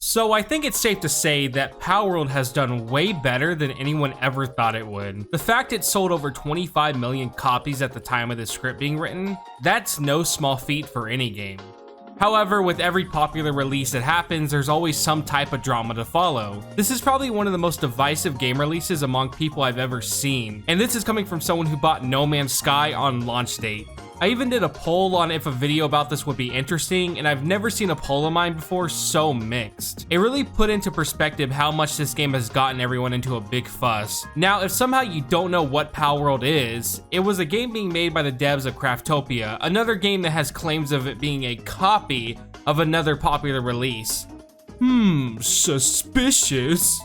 So I think it's safe to say that Palworld has done way better than anyone ever thought it would. The fact it sold over 25 million copies at the time of the script being written, that's no small feat for any game. However, with every popular release that happens, there's always some type of drama to follow. This is probably one of the most divisive game releases among people I've ever seen, and this is coming from someone who bought No Man's Sky on launch date. I even did a poll on if a video about this would be interesting, and I've never seen a poll of mine before so mixed. It really put into perspective how much this game has gotten everyone into a big fuss. Now, if somehow you don't know what Palworld is, it was a game being made by the devs of Craftopia, another game that has claims of it being a copy of another popular release. Suspicious.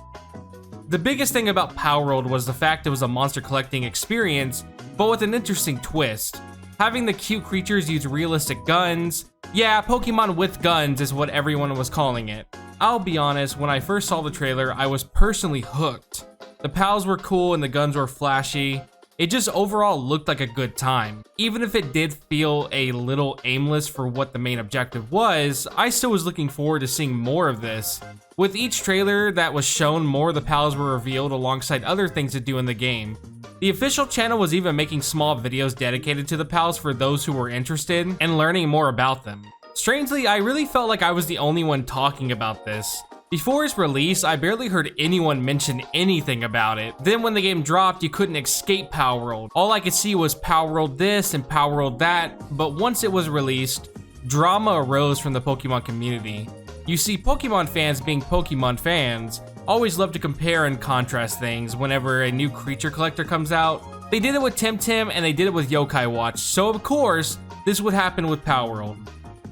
The biggest thing about Palworld was the fact it was a monster collecting experience, but with an interesting twist. Having the cute creatures use realistic guns. Yeah, Pokemon with guns is what everyone was calling it. I'll be honest, when I first saw the trailer, I was personally hooked. The pals were cool and the guns were flashy. It just overall looked like a good time. Even if it did feel a little aimless for what the main objective was, I still was looking forward to seeing more of this. With each trailer that was shown, more of the pals were revealed alongside other things to do in the game. The official channel was even making small videos dedicated to the pals for those who were interested and learning more about them. Strangely, I really felt like I was the only one talking about this. Before its release, I barely heard anyone mention anything about it. Then when the game dropped, you couldn't escape Palworld. All I could see was Palworld this and Palworld that, but once it was released, drama arose from the Pokemon community. You see, Pokemon fans being Pokemon fans always love to compare and contrast things whenever a new creature collector comes out. They did it with Temtem and they did it with Yokai Watch, so of course, this would happen with Palworld.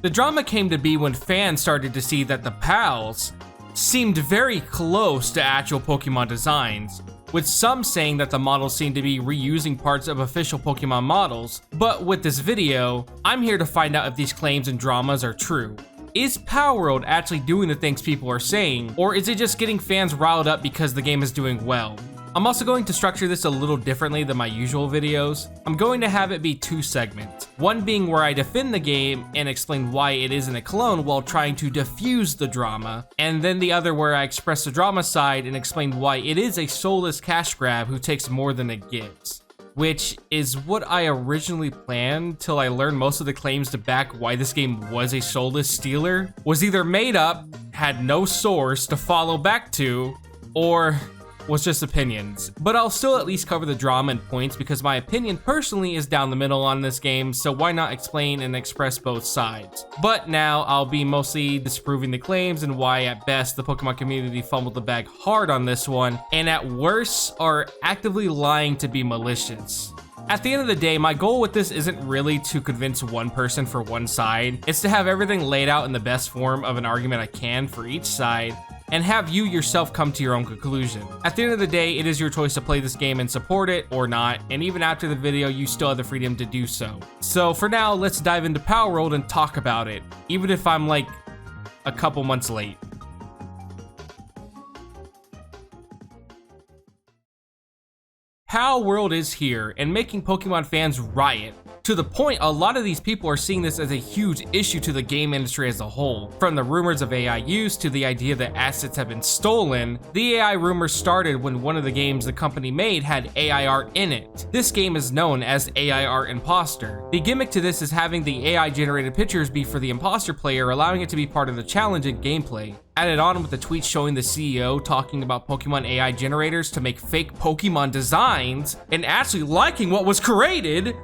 The drama came to be when fans started to see that the pals seemed very close to actual Pokemon designs, with some saying that the models seemed to be reusing parts of official Pokemon models. But with this video, I'm here to find out if these claims and dramas are true. Is Palworld actually doing the things people are saying, or is it just getting fans riled up because the game is doing well? I'm also going to structure this a little differently than my usual videos. I'm going to have it be two segments. One being where I defend the game and explain why it isn't a clone while trying to diffuse the drama, and then the other where I express the drama side and explain why it is a soulless cash grab who takes more than it gives. Which is what I originally planned till I learned most of the claims to back why this game was a soulless stealer was either made up, had no source to follow back to, or was just opinions. But I'll still at least cover the drama and points because my opinion personally is down the middle on this game, so why not explain and express both sides. But now I'll be mostly disproving the claims and why at best the Pokemon community fumbled the bag hard on this one, and at worst are actively lying to be malicious. At the end of the day, my goal with this isn't really to convince one person for one side. It's to have everything laid out in the best form of an argument I can for each side, and have you yourself come to your own conclusion. At the end of the day, it is your choice to play this game and support it or not, and even after the video, you still have the freedom to do so. So for now, let's dive into Palworld and talk about it, even if I'm like a couple months late. Palworld is here and making Pokemon fans riot. To the point, a lot of these people are seeing this as a huge issue to the game industry as a whole. From the rumors of AI use to the idea that assets have been stolen, the AI rumors started when one of the games the company made had AI art in it. This game is known as AI Art Imposter. The gimmick to this is having the AI generated pictures be for the imposter player, allowing it to be part of the challenge and gameplay. Added on with the tweet showing the CEO talking about Pokemon AI generators to make fake Pokemon designs and actually liking what was created.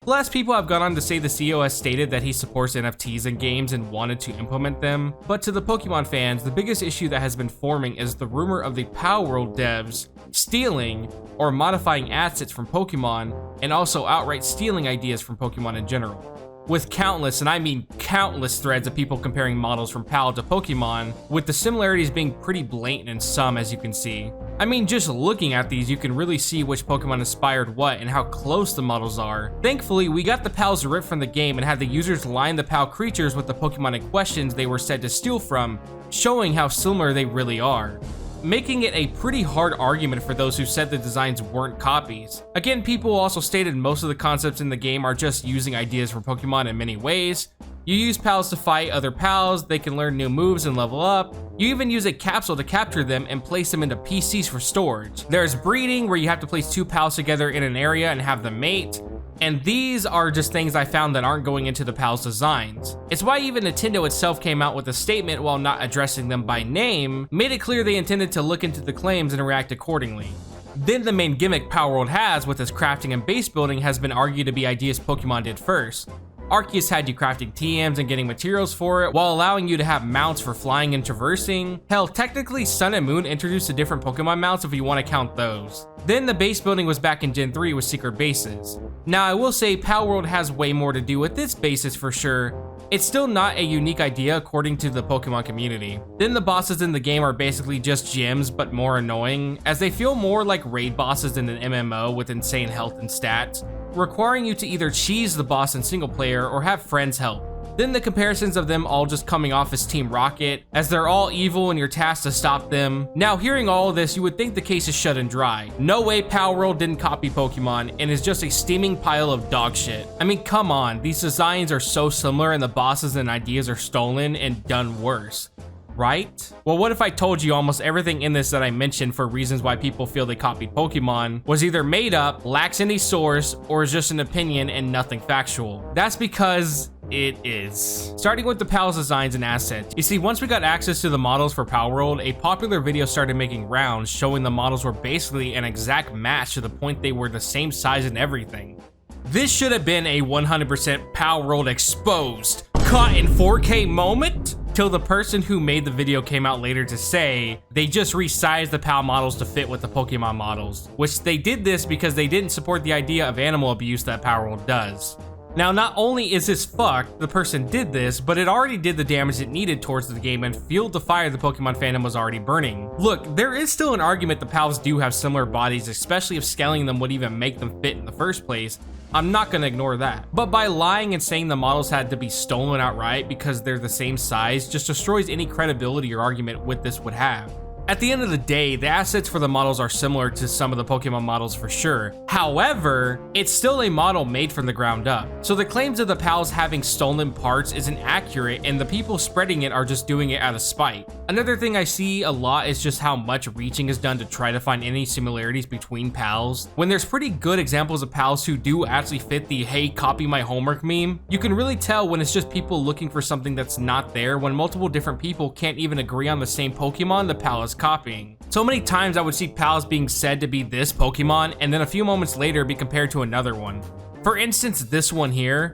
Last people have gone on to say the CEO has stated that he supports NFTs in games and wanted to implement them, but to the Pokemon fans, the biggest issue that has been forming is the rumor of the Palworld devs stealing or modifying assets from Pokemon and also outright stealing ideas from Pokemon in general. With countless, and I mean countless threads of people comparing models from PAL to Pokemon, with the similarities being pretty blatant in some, as you can see. I mean, just looking at these, you can really see which Pokemon inspired what and how close the models are. Thankfully, we got the PALs ripped from the game and had the users line the PAL creatures with the Pokemon in questions they were said to steal from, showing how similar they really are. making it a pretty hard argument for those who said the designs weren't copies. Again, people also stated most of the concepts in the game are just using ideas from Pokemon in many ways. You use pals to fight other pals, they can learn new moves and level up. You even use a capsule to capture them and place them into PCs for storage. There's breeding, where you have to place 2 pals together in an area and have them mate. And these are just things I found that aren't going into the pals designs. It's why even Nintendo itself came out with a statement, while not addressing them by name, made it clear they intended to look into the claims and react accordingly. Then the main gimmick Palworld has with its crafting and base building has been argued to be ideas Pokemon did first. Arceus had you crafting TMs and getting materials for it, while allowing you to have mounts for flying and traversing. Hell, technically Sun and Moon introduced the different Pokemon mounts if you want to count those. Then the base building was back in Gen 3 with secret bases. Now I will say Palworld has way more to do with its bases for sure. It's still not a unique idea according to the Pokemon community. Then the bosses in the game are basically just gyms, but more annoying, as they feel more like raid bosses in an MMO with insane health and stats, requiring you to either cheese the boss in single player or have friends help. Then the comparisons of them all just coming off as Team Rocket, as they're all evil and you're tasked to stop them. Now hearing all of this, you would think the case is shut and dry. No way Palworld didn't copy Pokemon and is just a steaming pile of dog shit. I mean, come on, these designs are so similar and the bosses and ideas are stolen and done worse, right? Well, what if I told you almost everything in this that I mentioned for reasons why people feel they copied Pokemon was either made up, lacks any source, or is just an opinion and nothing factual? That's because it is. Starting with the pals designs and assets. You see, once we got access to the models for Palworld, a popular video started making rounds showing the models were basically an exact match to the point they were the same size and everything. This should have been a 100% Palworld exposed, caught in 4K moment, till the person who made the video came out later to say they just resized the PAL models to fit with the Pokemon models, which they did this because they didn't support the idea of animal abuse that Palworld does. Now, not only is this fucked, the person did this, but it already did the damage it needed towards the game and fueled the fire the Pokemon fandom was already burning. Look, there is still an argument the pals do have similar bodies, especially if scaling them would even make them fit in the first place. I'm not gonna ignore that. But by lying and saying the models had to be stolen outright because they're the same size just destroys any credibility your argument with this would have. At the end of the day, the assets for the models are similar to some of the Pokemon models for sure. However, it's still a model made from the ground up. So the claims of the pals having stolen parts isn't accurate, and the people spreading it are just doing it out of spite. Another thing I see a lot is just how much reaching is done to try to find any similarities between pals. When there's pretty good examples of pals who do actually fit the "hey, copy my homework" meme, you can really tell when it's just people looking for something that's not there, when multiple different people can't even agree on the same Pokemon the pal is copying. So many times I would see pals being said to be this Pokemon and then a few moments later be compared to another one. For instance, this one here.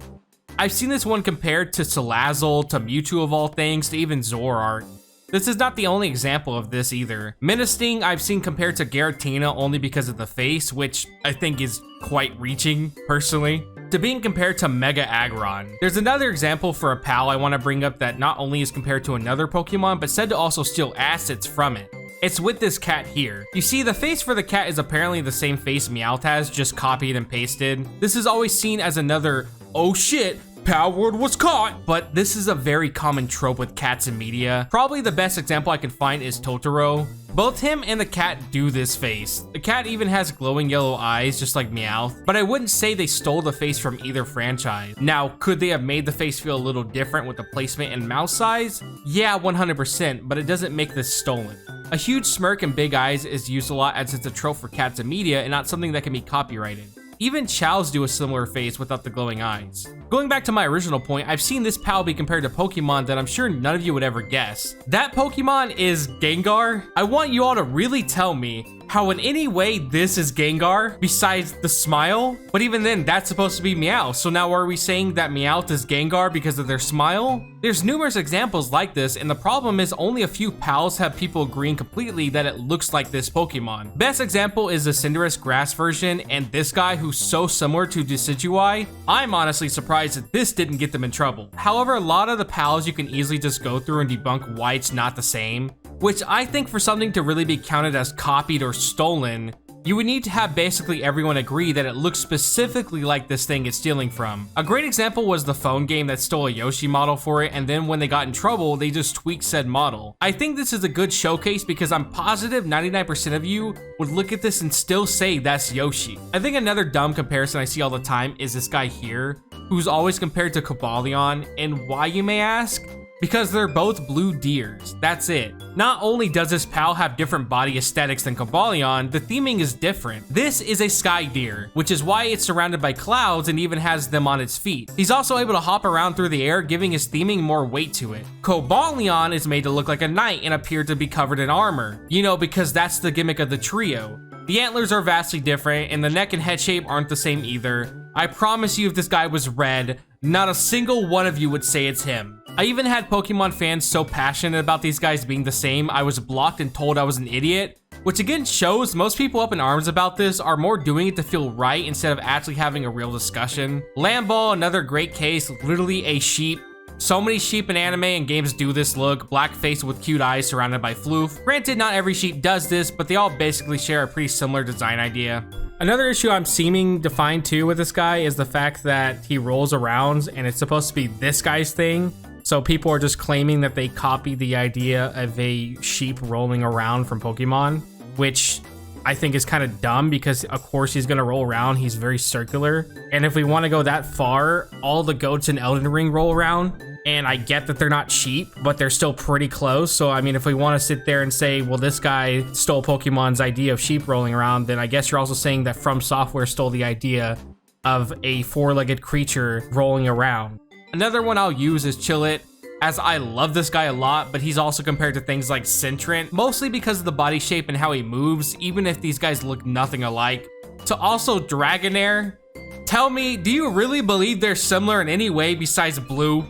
I've seen this one compared to Salazzle, to Mewtwo of all things, to even Zoroark. This is not the only example of this either. Menacing I've seen compared to Giratina only because of the face, which I think is quite reaching, personally, to being compared to Mega Aggron. There's another example for a pal I want to bring up that not only is compared to another Pokemon, but said to also steal assets from it. It's with this cat here. You see, the face for the cat is apparently the same face Meowth has, just copied and pasted. This is always seen as another, oh shit, Palworld was caught! But this is a very common trope with cats in media. Probably the best example I can find is Totoro. Both him and the cat do this face. The cat even has glowing yellow eyes, just like Meowth, but I wouldn't say they stole the face from either franchise. Now, could they have made the face feel a little different with the placement and mouth size? Yeah, 100%, but it doesn't make this stolen. A huge smirk and big eyes is used a lot as it's a trope for cats in media and not something that can be copyrighted. Even Chows do a similar face without the glowing eyes. Going back to my original point, I've seen this pal be compared to Pokemon that I'm sure none of you would ever guess. That Pokemon is Gengar. I want you all to really tell me how in any way this is Gengar besides the smile, but even then that's supposed to be Meowth. So now are we saying that Meowth is Gengar because of their smile? There's numerous examples like this, and the problem is only a few pals have people agreeing completely that it looks like this Pokemon. Best example is the Cinderace grass version and this guy who's so similar to Decidueye. I'm honestly surprised that this didn't get them in trouble. However, a lot of the pals you can easily just go through and debunk why it's not the same, which I think for something to really be counted as copied or stolen, You would need to have basically everyone agree that it looks specifically like this thing it's stealing from. A great example was the phone game that stole a Yoshi model for it, and then when they got in trouble, they just tweaked said model. I think this is a good showcase because I'm positive 99% of you would look at this and still say that's Yoshi. I think another dumb comparison I see all the time is this guy here, who's always compared to Cobalion, and why, you may ask? Because they're both blue deers, that's it. Not only does this pal have different body aesthetics than Cobalion, the theming is different. This is a sky deer, which is why it's surrounded by clouds and even has them on its feet. He's also able to hop around through the air, giving his theming more weight to it. Cobalion is made to look like a knight and appear to be covered in armor, you know, because that's the gimmick of the trio. The antlers are vastly different, and the neck and head shape aren't the same either. I promise you, if this guy was red, not a single one of you would say it's him. I even had Pokemon fans so passionate about these guys being the same, I was blocked and told I was an idiot, which again shows most people up in arms about this are more doing it to feel right instead of actually having a real discussion. Lamball, another great case, literally a sheep. So many sheep in anime and games do this look, black face with cute eyes surrounded by floof. Granted, not every sheep does this, but they all basically share a pretty similar design idea. Another issue I'm seeming to find too with this guy is the fact that he rolls around and it's supposed to be this guy's thing. So people are just claiming that they copied the idea of a sheep rolling around from Pokemon, which I think is kind of dumb because of course he's gonna roll around, he's very circular. And if we wanna go that far, all the goats in Elden Ring roll around. And I get that they're not sheep, but they're still pretty close. So I mean, if we wanna sit there and say, well, this guy stole Pokemon's idea of sheep rolling around, then I guess you're also saying that From Software stole the idea of a four-legged creature rolling around. Another one I'll use is Chillet, as I love this guy a lot, but he's also compared to things like Centrant, mostly because of the body shape and how he moves, even if these guys look nothing alike. To also Dragonair. Tell me, do you really believe they're similar in any way besides blue?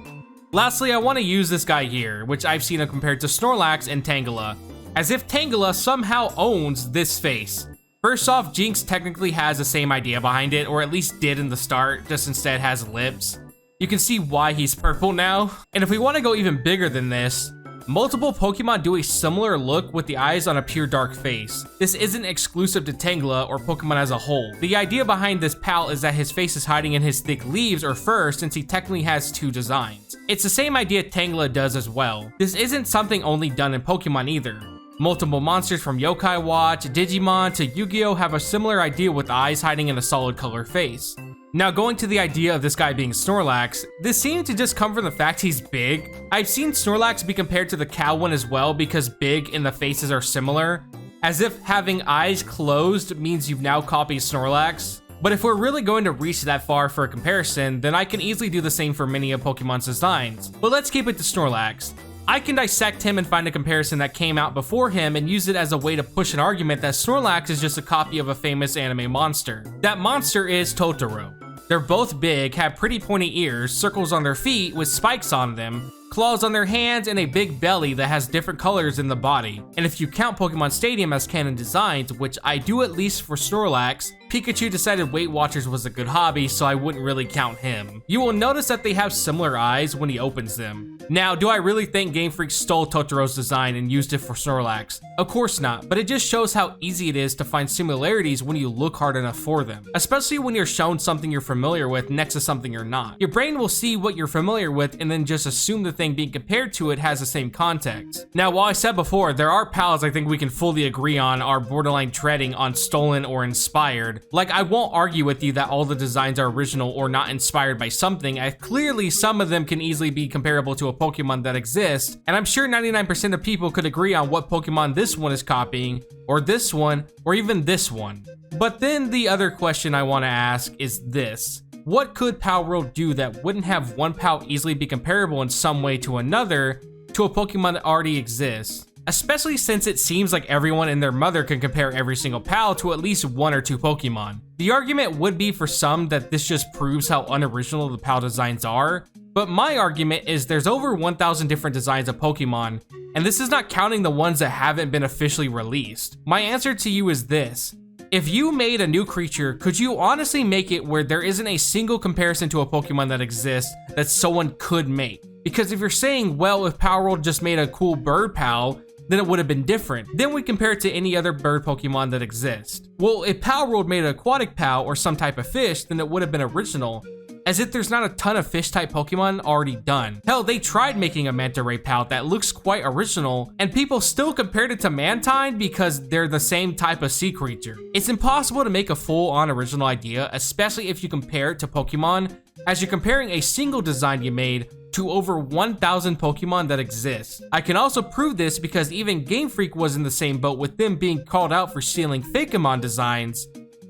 Lastly, I want to use this guy here, which I've seen him compared to Snorlax and Tangela, as if Tangela somehow owns this face. First off, Jinx technically has the same idea behind it, or at least did in the start, just instead has lips. You can see why he's purple now. And if we want to go even bigger than this, multiple Pokemon do a similar look with the eyes on a pure dark face. This isn't exclusive to Tangela or Pokemon as a whole. The idea behind this pal is that his face is hiding in his thick leaves or fur since he technically has two designs. It's the same idea Tangela does as well. This isn't something only done in Pokemon either. Multiple monsters from Yokai Watch, Digimon to Yu-Gi-Oh! Have a similar idea with eyes hiding in a solid color face. Now going to the idea of this guy being Snorlax, this seemed to just come from the fact he's big. I've seen Snorlax be compared to the cow one as well because big and the faces are similar, as if having eyes closed means you've now copied Snorlax. But if we're really going to reach that far for a comparison, then I can easily do the same for many of Pokemon's designs. But let's keep it to Snorlax. I can dissect him and find a comparison that came out before him and use it as a way to push an argument that Snorlax is just a copy of a famous anime monster. That monster is Totoro. They're both big, have pretty pointy ears, circles on their feet with spikes on them, claws on their hands, and a big belly that has different colors in the body. And if you count Pokemon Stadium as canon designs, which I do at least for Snorlax, Pikachu decided Weight Watchers was a good hobby, so I wouldn't really count him. You will notice that they have similar eyes when he opens them. Now, do I really think Game Freak stole Totoro's design and used it for Snorlax? Of course not, but it just shows how easy it is to find similarities when you look hard enough for them, especially when you're shown something you're familiar with next to something you're not. Your brain will see what you're familiar with and then just assume the thing being compared to it has the same context. Now, while I said before, there are pals I think we can fully agree on are borderline treading on stolen or inspired. Like, I won't argue with you that all the designs are original or not inspired by something, as clearly some of them can easily be comparable to a Pokemon that exists, and I'm sure 99% of people could agree on what Pokemon this one is copying, or this one, or even this one. But then the other question I want to ask is this. What could Palworld do that wouldn't have one pal easily be comparable in some way to another to a Pokemon that already exists? Especially since it seems like everyone and their mother can compare every single pal to at least one or two Pokemon. The argument would be for some that this just proves how unoriginal the pal designs are, but my argument is there's over 1,000 different designs of Pokemon, and this is not counting the ones that haven't been officially released. My answer to you is this. If you made a new creature, could you honestly make it where there isn't a single comparison to a Pokemon that exists that someone could make? Because if you're saying, well, if Palworld just made a cool bird pal, then it would have been different. Then we compare it to any other bird Pokemon that exists. Well, if Palworld made an aquatic Pal or some type of fish, then it would have been original, as if there's not a ton of fish-type Pokemon already done. Hell, they tried making a Manta Ray Pal that looks quite original, and people still compared it to Mantine because they're the same type of sea creature. It's impossible to make a full-on original idea, especially if you compare it to Pokemon, as you're comparing a single design you made to over 1,000 Pokemon that exist. I can also prove this because even Game Freak was in the same boat with them being called out for stealing Fakemon designs.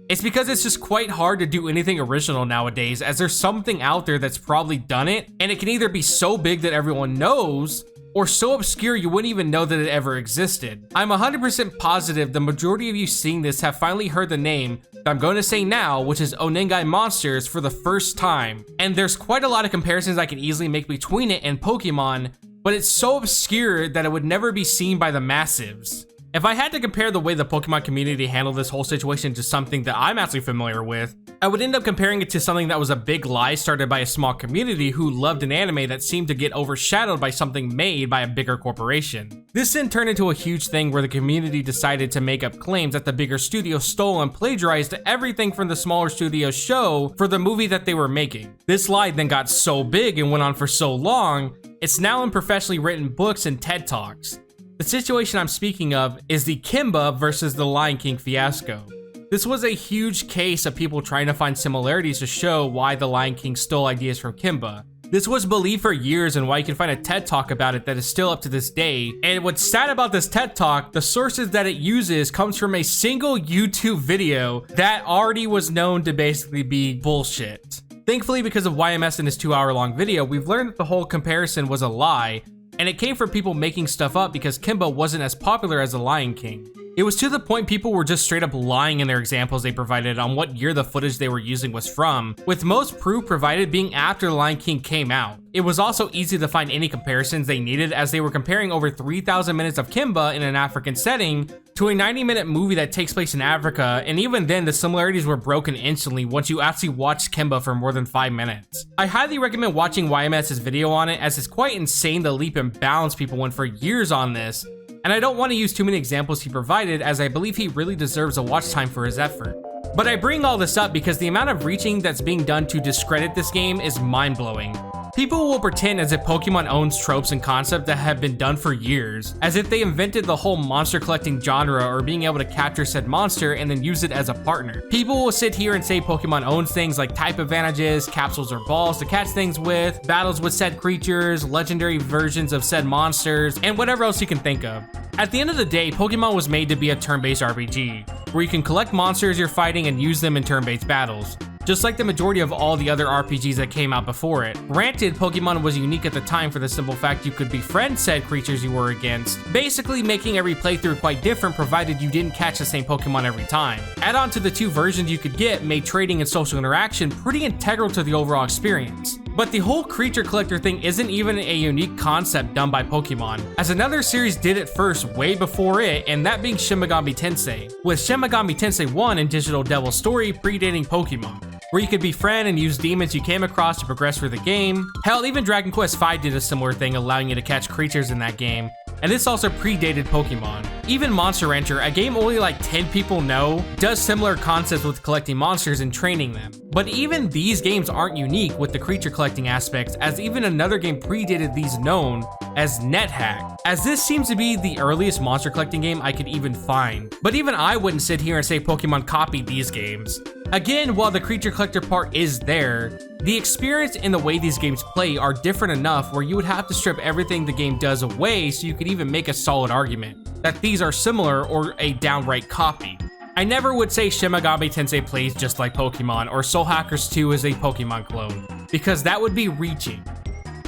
It's because it's just quite hard to do anything original nowadays, as there's something out there that's probably done it, and it can either be so big that everyone knows, or so obscure you wouldn't even know that it ever existed. I'm 100% positive the majority of you seeing this have finally heard the name that I'm going to say now, which is Onengai Monsters, for the first time. And there's quite a lot of comparisons I can easily make between it and Pokemon, but it's so obscure that it would never be seen by the masses. If I had to compare the way the Pokemon community handled this whole situation to something that I'm actually familiar with, I would end up comparing it to something that was a big lie started by a small community who loved an anime that seemed to get overshadowed by something made by a bigger corporation. This then turned into a huge thing where the community decided to make up claims that the bigger studio stole and plagiarized everything from the smaller studio's show for the movie that they were making. This lie then got so big and went on for so long, it's now in professionally written books and TED Talks. The situation I'm speaking of is the Kimba versus the Lion King fiasco. This was a huge case of people trying to find similarities to show why the Lion King stole ideas from Kimba. This was believed for years, and why you can find a TED Talk about it that is still up to this day. And what's sad about this TED Talk, the sources that it uses comes from a single YouTube video that already was known to basically be bullshit. Thankfully, because of YMS in his 2-hour-long video, we've learned that the whole comparison was a lie, and it came from people making stuff up because Kimba wasn't as popular as the Lion King. It was to the point people were just straight up lying in their examples they provided on what year the footage they were using was from, with most proof provided being after the Lion King came out. It was also easy to find any comparisons they needed, as they were comparing over 3,000 minutes of Kimba in an African setting to a 90-minute movie that takes place in Africa, and even then the similarities were broken instantly once you actually watched Kimba for more than 5 minutes. I highly recommend watching YMS's video on it, as it's quite insane the leap and bounds people went for years on this, and I don't want to use too many examples he provided, as I believe he really deserves a watch time for his effort. But I bring all this up because the amount of reaching that's being done to discredit this game is mind-blowing. People will pretend as if Pokemon owns tropes and concepts that have been done for years, as if they invented the whole monster collecting genre or being able to capture said monster and then use it as a partner. People will sit here and say Pokemon owns things like type advantages, capsules or balls to catch things with, battles with said creatures, legendary versions of said monsters, and whatever else you can think of. At the end of the day, Pokemon was made to be a turn-based RPG, where you can collect monsters you're fighting and use them in turn-based battles, just like the majority of all the other RPGs that came out before it. Granted, Pokemon was unique at the time for the simple fact you could befriend said creatures you were against, basically making every playthrough quite different provided you didn't catch the same Pokemon every time. Add on to the 2 versions you could get made trading and social interaction pretty integral to the overall experience. But the whole creature collector thing isn't even a unique concept done by Pokemon, as another series did it first way before it, and that being Shin Megami Tensei, with Shin Megami Tensei 1 and Digital Devil Story predating Pokemon, where you could befriend and use demons you came across to progress through the game. Hell, even Dragon Quest V did a similar thing, allowing you to catch creatures in that game, and this also predated Pokemon. Even Monster Rancher, a game only like 10 people know, does similar concepts with collecting monsters and training them. But even these games aren't unique with the creature collecting aspects, as even another game predated these known as NetHack, as this seems to be the earliest monster collecting game I could even find. But even I wouldn't sit here and say Pokemon copied these games. Again, while the creature collector part is there, the experience and the way these games play are different enough where you would have to strip everything the game does away so you could even make a solid argument that these are similar or a downright copy. I never would say Shin Megami Tensei plays just like Pokemon or Soul Hackers 2 is a Pokemon clone, because that would be reaching.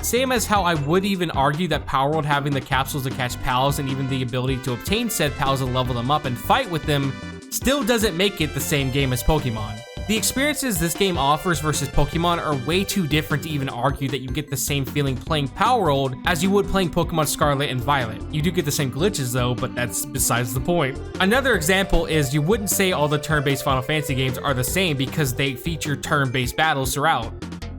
Same as how I would even argue that Palworld having the capsules to catch pals and even the ability to obtain said pals and level them up and fight with them still doesn't make it the same game as Pokemon. The experiences this game offers versus Pokemon are way too different to even argue that you get the same feeling playing Palworld as you would playing Pokemon Scarlet and Violet. You do get the same glitches though, but that's besides the point. Another example is you wouldn't say all the turn-based Final Fantasy games are the same because they feature turn-based battles throughout.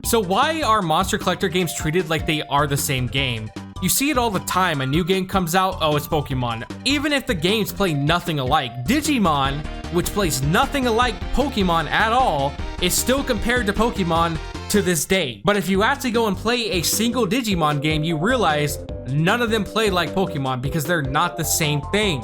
So why are Monster Collector games treated like they are the same game? You see it all the time. A new game comes out, oh, it's Pokemon. Even if the games play nothing alike, Digimon, which plays nothing alike Pokemon at all, is still compared to Pokemon to this day. But if you actually go and play a single Digimon game, you realize none of them play like Pokemon because they're not the same thing.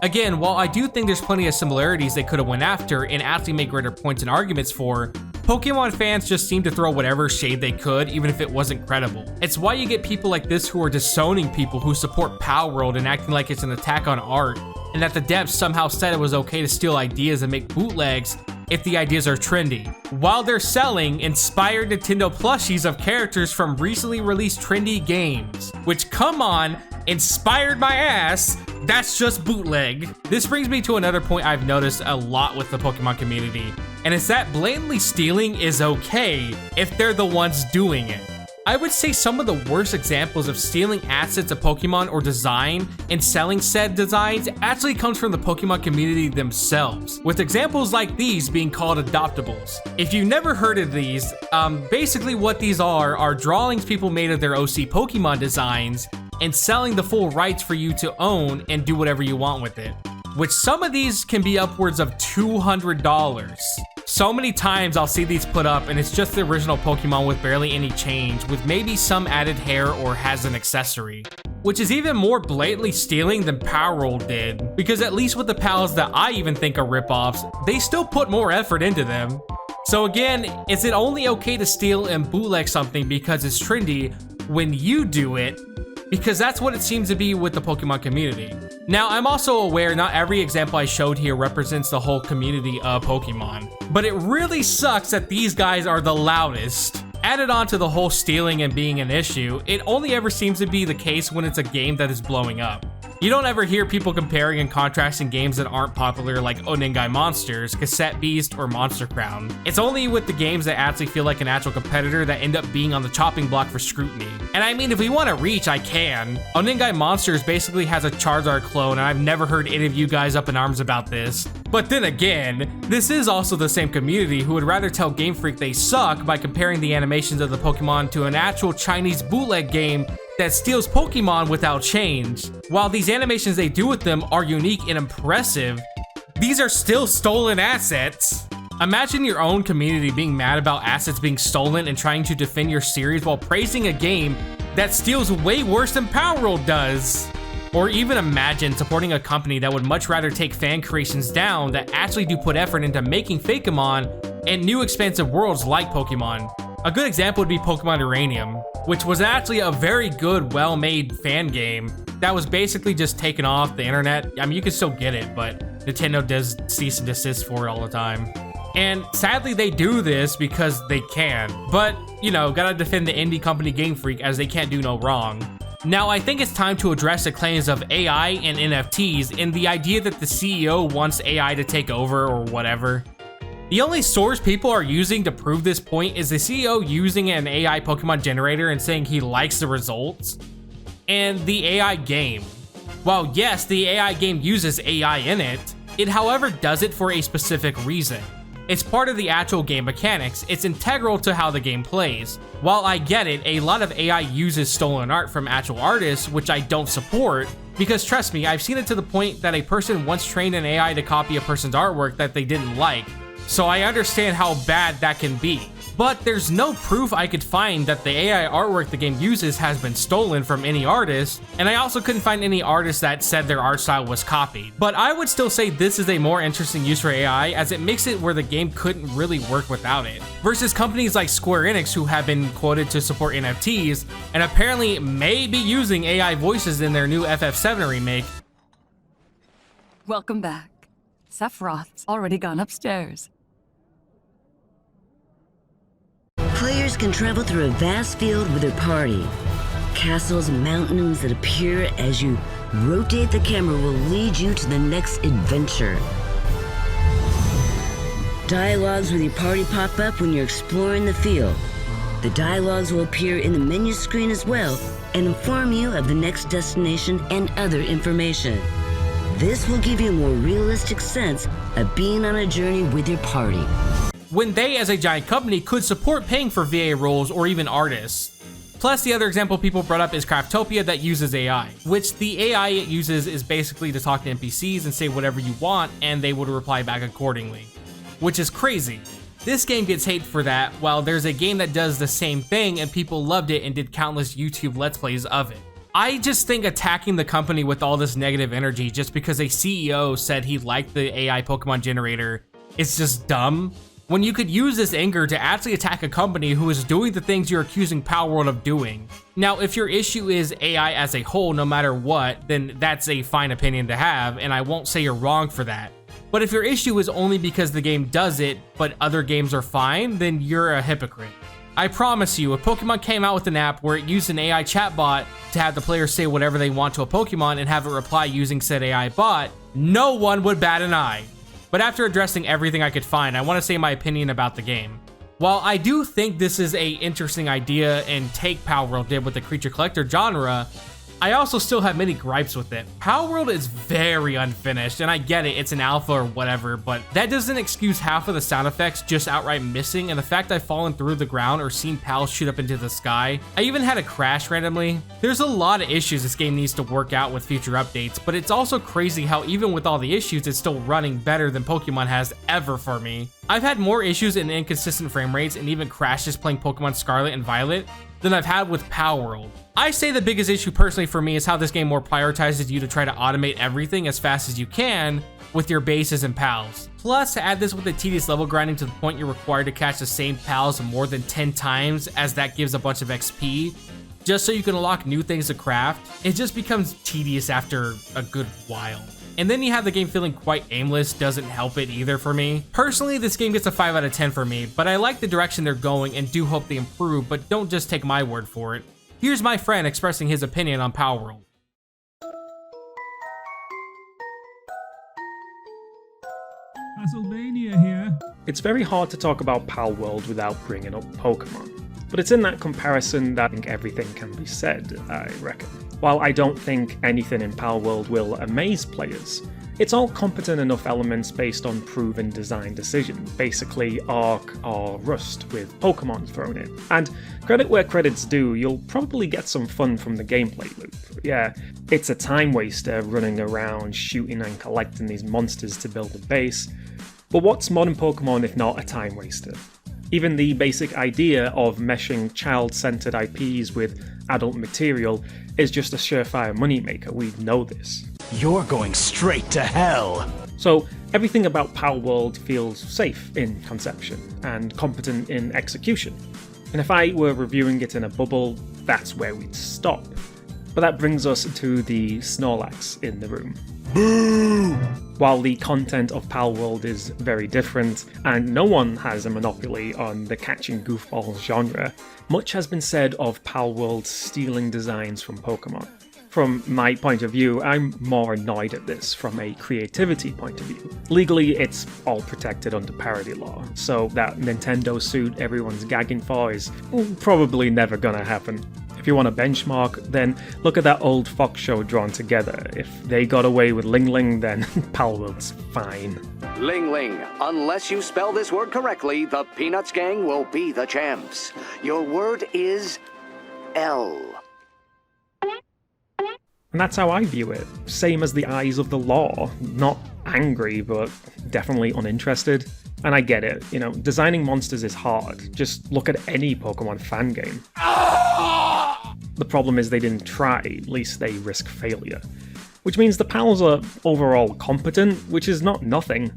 Again, while I do think there's plenty of similarities they could have went after and actually make greater points and arguments for, Pokemon fans just seem to throw whatever shade they could, even if it wasn't credible. It's why you get people like this who are disowning people who support Palworld and acting like it's an attack on art, and that the devs somehow said it was okay to steal ideas and make bootlegs if the ideas are trendy, while they're selling inspired Nintendo plushies of characters from recently released trendy games. Which, come on, inspired my ass, that's just bootleg. This brings me to another point I've noticed a lot with the Pokemon community, and it's that blatantly stealing is okay if they're the ones doing it. I would say some of the worst examples of stealing assets of Pokemon or design and selling said designs actually comes from the Pokemon community themselves, with examples like these being called adoptables. If you've never heard of these, basically what these are drawings people made of their OC Pokemon designs and selling the full rights for you to own and do whatever you want with it, which some of these can be upwards of $200. So many times I'll see these put up and it's just the original Pokemon with barely any change, with maybe some added hair or has an accessory, which is even more blatantly stealing than Palworld did, because at least with the pals that I even think are ripoffs, they still put more effort into them. So again, is it only okay to steal and bootleg something because it's trendy when you do it? Because that's what it seems to be with the Pokemon community. Now, I'm also aware not every example I showed here represents the whole community of Pokemon, but it really sucks that these guys are the loudest. Added on to the whole stealing and being an issue, it only ever seems to be the case when it's a game that is blowing up. You don't ever hear people comparing and contrasting games that aren't popular like Oningai Monsters, Cassette Beast, or Monster Crown. It's only with the games that actually feel like an actual competitor that end up being on the chopping block for scrutiny. And I mean, if we want to reach, I can. Oningai Monsters basically has a Charizard clone, and I've never heard any of you guys up in arms about this. But then again, this is also the same community who would rather tell Game Freak they suck by comparing the animations of the Pokemon to an actual Chinese bootleg game that steals Pokemon without change. While these animations they do with them are unique and impressive, these are still stolen assets. Imagine your own community being mad about assets being stolen and trying to defend your series while praising a game that steals way worse than Palworld does. Or even imagine supporting a company that would much rather take fan creations down that actually do put effort into making Fakemon and new expansive worlds like Pokemon. A good example would be Pokemon Uranium, which was actually a very good, well-made fan game that was basically just taken off the internet. I mean, you can still get it, but Nintendo does cease and desist for it all the time. And sadly, they do this because they can. But, you know, gotta defend the indie company Game Freak as they can't do no wrong. Now, I think it's time to address the claims of AI and NFTs and the idea that the CEO wants AI to take over or whatever. The only source people are using to prove this point is the CEO using an AI Pokemon generator and saying he likes the results, and the AI game. While yes, the AI game uses AI in it, it however does it for a specific reason. It's part of the actual game mechanics, it's integral to how the game plays. While I get it, a lot of AI uses stolen art from actual artists, which I don't support, because trust me, I've seen it to the point that a person once trained an AI to copy a person's artwork that they didn't like. So I understand how bad that can be. But there's no proof I could find that the AI artwork the game uses has been stolen from any artist, and I also couldn't find any artist that said their art style was copied. But I would still say this is a more interesting use for AI, as it makes it where the game couldn't really work without it. Versus companies like Square Enix, who have been quoted to support NFTs, and apparently may be using AI voices in their new FF7 remake. Welcome back. Sephiroth's already gone upstairs. Players can travel through a vast field with their party. Castles and mountains that appear as you rotate the camera will lead you to the next adventure. Dialogues with your party pop up when you're exploring the field. The dialogues will appear in the menu screen as well and inform you of the next destination and other information. This will give you a more realistic sense of being on a journey with your party. When they, as a giant company, could support paying for VA roles or even artists. Plus, the other example people brought up is Craftopia that uses AI, which the AI it uses is basically to talk to NPCs and say whatever you want, and they would reply back accordingly, which is crazy. This game gets hate for that, while there's a game that does the same thing and people loved it and did countless YouTube Let's Plays of it. I just think attacking the company with all this negative energy just because a CEO said he liked the AI Pokemon generator is just dumb. When you could use this anger to actually attack a company who is doing the things you're accusing Palworld of doing. Now, if your issue is AI as a whole, no matter what, then that's a fine opinion to have, and I won't say you're wrong for that. But if your issue is only because the game does it, but other games are fine, then you're a hypocrite. I promise you, if Pokemon came out with an app where it used an AI chatbot to have the players say whatever they want to a Pokemon and have it reply using said AI bot, no one would bat an eye. But after addressing everything I could find, I want to say my opinion about the game. While I do think this is an interesting idea and take Palworld did with the creature collector genre, I also still have many gripes with it. Palworld is very unfinished, and I get it, it's an alpha or whatever, but that doesn't excuse half of the sound effects just outright missing, and the fact I've fallen through the ground or seen pals shoot up into the sky. I even had a crash randomly. There's a lot of issues this game needs to work out with future updates, but it's also crazy how even with all the issues, it's still running better than Pokemon has ever for me. I've had more issues and inconsistent frame rates and even crashes playing Pokemon Scarlet and Violet than I've had with Palworld. I say the biggest issue personally for me is how this game more prioritizes you to try to automate everything as fast as you can with your bases and pals. Plus, add this with the tedious level grinding to the point you're required to catch the same pals more than 10 times, as that gives a bunch of XP, just so you can unlock new things to craft. It just becomes tedious after a good while. And then you have the game feeling quite aimless, doesn't help it either for me. Personally, this game gets a 5 out of 10 for me, but I like the direction they're going and do hope they improve, but don't just take my word for it. Here's my friend expressing his opinion on Palworld. Pennsylvania here. It's very hard to talk about Palworld without bringing up Pokemon. But it's in that comparison that I think everything can be said, I reckon. While I don't think anything in Palworld will amaze players, it's all competent enough elements based on proven design decisions, basically Arc or Rust with Pokemon thrown in. And credit where credit's due, you'll probably get some fun from the gameplay loop. Yeah, it's a time waster running around shooting and collecting these monsters to build a base, but what's modern Pokemon if not a time waster? Even the basic idea of meshing child-centered IPs with adult material is just a surefire moneymaker, we know this. You're going straight to hell! So everything about Palworld feels safe in conception and competent in execution. And if I were reviewing it in a bubble, that's where we'd stop. But that brings us to the Snorlax in the room. Boo! While the content of Palworld is very different, and no one has a monopoly on the catching goofballs genre, much has been said of Palworld stealing designs from Pokemon. From my point of view, I'm more annoyed at this from a creativity point of view. Legally, it's all protected under parody law, so that Nintendo suit everyone's gagging for is probably never gonna happen. If you want a benchmark, then look at that old Fox show drawn together. If they got away with Ling Ling, then Palworld's fine. Ling Ling, unless you spell this word correctly, the Peanuts gang will be the champs. Your word is L. And that's how I view it. Same as the eyes of the law. Not angry, but definitely uninterested. And I get it, you know, designing monsters is hard. Just look at any Pokemon fan game. The problem is they didn't try, at least they risk failure. Which means the pals are overall competent, which is not nothing.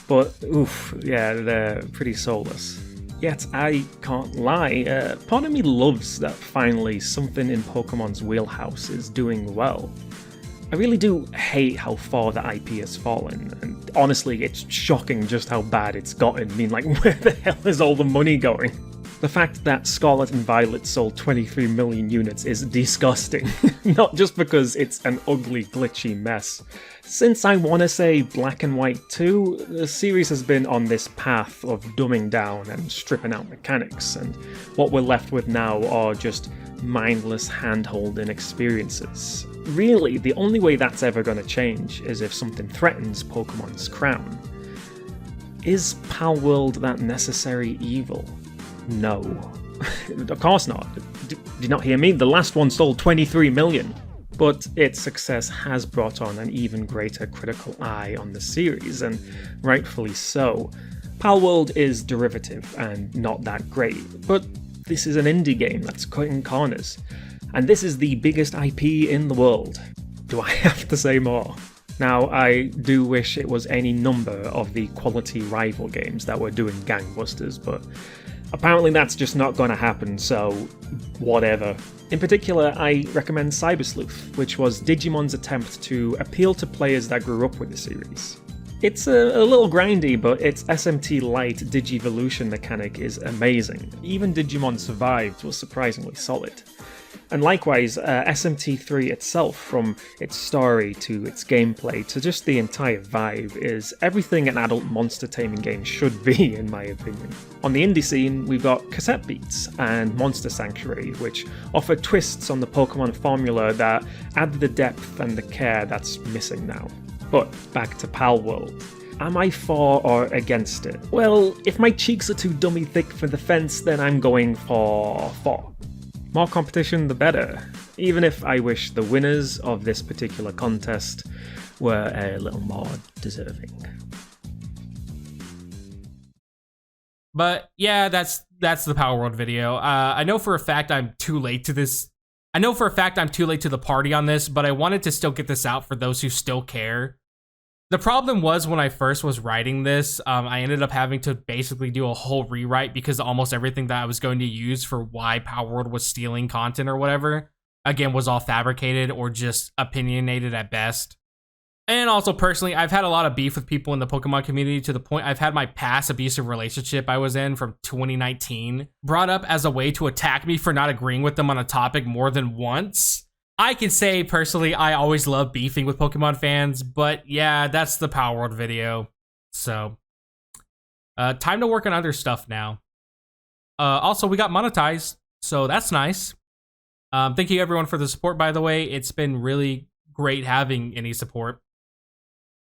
But, oof, yeah, they're pretty soulless. Yet, I can't lie, part of me loves that finally something in Pokemon's wheelhouse is doing well. I really do hate how far the IP has fallen, and honestly, it's shocking just how bad it's gotten. I mean, like, where the hell is all the money going? The fact that Scarlet and Violet sold 23 million units is disgusting, not just because it's an ugly, glitchy mess. Since I want to say Black and White 2, the series has been on this path of dumbing down and stripping out mechanics, and what we're left with now are just mindless hand-holding experiences. Really, the only way that's ever going to change is if something threatens Pokemon's crown. Is Palworld that necessary evil? No. Of course not. Did you not hear me? The last one sold 23 million. But its success has brought on an even greater critical eye on the series, and rightfully so. Palworld is derivative and not that great, but this is an indie game that's cutting corners. And this is the biggest IP in the world. Do I have to say more? Now, I do wish it was any number of the quality rival games that were doing gangbusters, but apparently that's just not going to happen, so whatever. In particular, I recommend Cyber Sleuth, which was Digimon's attempt to appeal to players that grew up with the series. It's a little grindy, but its SMT Lite Digivolution mechanic is amazing. Even Digimon Survived was surprisingly solid. And likewise, SMT3 itself, from its story to its gameplay to just the entire vibe, is everything an adult monster taming game should be, in my opinion. On the indie scene, we've got Cassette Beats and Monster Sanctuary, which offer twists on the Pokemon formula that add the depth and the care that's missing now. But back to Palworld. Am I for or against it? Well, if my cheeks are too dummy thick for the fence, then I'm going for. More competition, the better, even if I wish the winners of this particular contest were a little more deserving. But yeah, that's the Palworld video. I know for a fact I'm too late to this. I know for a fact I'm too late to the party on this, but I wanted to still get this out for those who still care. The problem was when I first was writing this, I ended up having to basically do a whole rewrite because almost everything that I was going to use for why Palworld was stealing content or whatever, again, was all fabricated or just opinionated at best. And also, personally, I've had a lot of beef with people in the Pokemon community to the point I've had my past abusive relationship I was in from 2019 brought up as a way to attack me for not agreeing with them on a topic more than once. I can say, personally, I always love beefing with Pokemon fans, but yeah, that's the Palworld video. So, time to work on other stuff now. Also, we got monetized, so that's nice. Thank you everyone for the support, by the way. It's been really great having any support.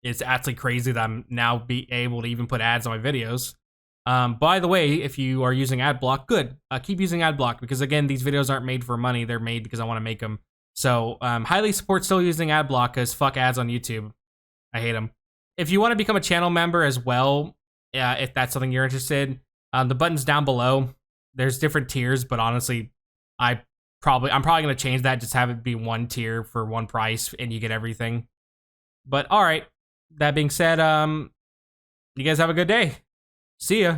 It's actually crazy that I'm now able to even put ads on my videos. By the way, if you are using AdBlock, good. Keep using AdBlock, because again, these videos aren't made for money. They're made because I want to make them. So, highly support still using AdBlock, because fuck ads on YouTube. I hate them. If you want to become a channel member as well, if that's something you're interested, the button's down below. There's different tiers, but honestly, I'm probably going to change that. Just have it be one tier for one price, and you get everything. But all right. That being said, you guys have a good day. See ya.